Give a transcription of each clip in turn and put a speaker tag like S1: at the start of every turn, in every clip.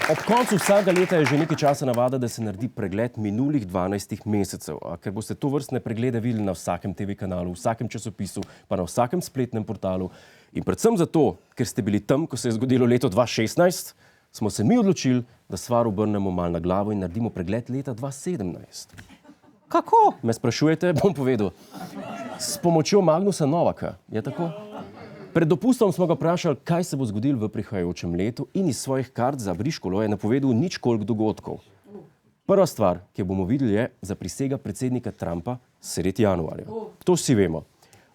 S1: Ob koncu vsakega leta je že nekaj časa navada, da se naredi pregled minulih 12 mesecev. A ker boste to vrstne preglede videli na vsakem TV kanalu, v vsakem časopisu, pa na vsakem spletnem portalu. In predvsem zato, ker ste bili tam, ko se je zgodilo leto 2016, smo se mi odločili, da stvar obrnemo malo na glavo in naredimo pregled leta 2017. Kako? Me sprašujete? Bom povedal. S pomočjo Magnusa Novaka. Je tako? Pred dopustom smo ga vprašali, kaj se bo zgodilo v prihajajočem letu in iz svojih kart za briškolo je napovedal nič koliko dogodkov. Prva stvar, ki jo bomo videli, je zaprisega predsednika Trumpa sredi januarja. To vsi vemo.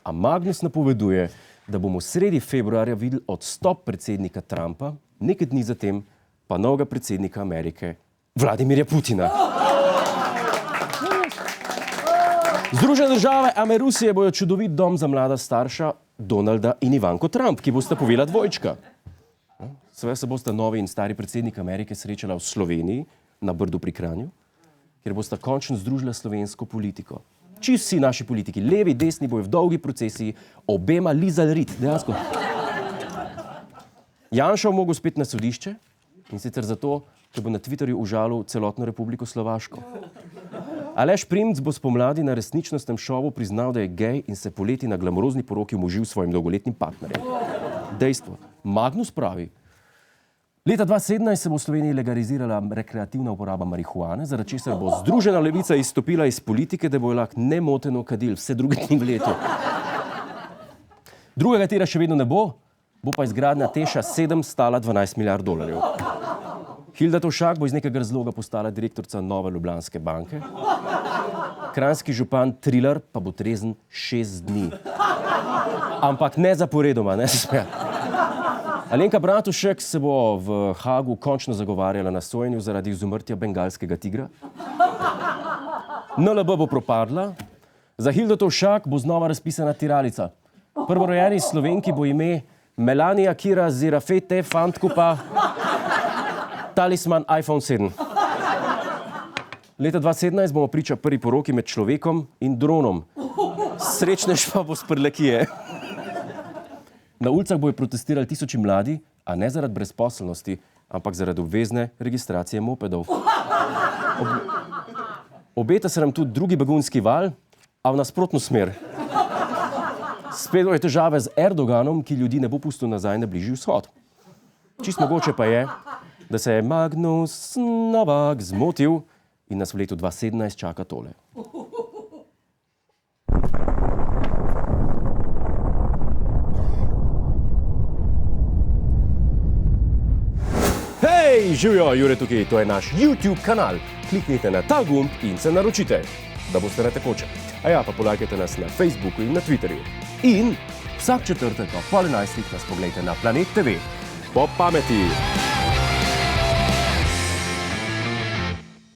S1: A Magnus napoveduje, da bomo sredi februarja videli odstop predsednika Trumpa, nekaj dni zatem pa novega predsednika Amerike, Vladimirja Putina. Združene države Rusije bojo čudovit dom za mlada starša Donalda in Ivanko Trump, ki bosta povela dvojčka. Seveda se bosta novi in stari predsednik Amerike srečala v Sloveniji, na Brdu pri Kranju, kjer bosta končno združila slovensko politiko. Čisto vsi naši politiki, levi, desni, bojo v dolgi procesiji obema lizali rit, dejansko. Janša bo mogel spet na sodišče in sicer zato, ker bo na Twitterju užalil celotno Republiko Slovaško. Aleš Primc bo spomladi na resničnostnem šovu priznal, da je gej in se poleti na glamurozni poroki omožil svojim dolgoletnim partnerjem. Dejstvo. Magnus pravi, leta 2017 se bo v Sloveniji legalizirala rekreativna uporaba marihuane, zaradi česar bo Združena levica izstopila iz politike, da bo lahko nemoteno kadil vse druge dni v letu. Drugega tira še vedno ne bo, bo pa izgradnja Teša 7 stala 12 milijard dolarjev. Hilda Tovšak bo iz nekega razloga postala direktorica Nove Ljubljanske banke. Kranjski župan Trilar pa bo trezen 6 dni. Ampak ne zaporedoma, ne se smejati. Alenka Bratušek se bo v Hagu končno zagovarjala na sojenju zaradi izumrtja bengalskega tigra. NLB bo propadla. Za Hildo Tovšak bo znova razpisana tiralica. Prvorojeni Slovenki bo ime Melania Kira Zirafete, fantku pa talisman iPhone 7. Leta 2017 bomo priča prvi poroki med človekom in dronom. Srečnež pa bo s Prlekije. Na ulicah bojo protestirali tisoči mladi, a ne zaradi brezposelnosti, ampak zaradi obvezne registracije mopedov. Obeta se nam tudi drugi begunski val, a v nasprotno smer. Spet bojo težave z Erdoganom, ki ljudi ne bo pustil nazaj na Bližnji vzhod. Čisto mogoče pa je, da se je Magnus Novak zmotil in nas v letu 2017 čaka tole. Hej, živjo, Jure tukaj, to je naš YouTube kanal. Kliknite na ta gumb in se naročite, da boste na tekoče. A ja, pa polajkajte nas na Facebooku in na Twitterju. In vsak četrtek ob 10:30 nas pogledajte na Planet TV. Po pameti!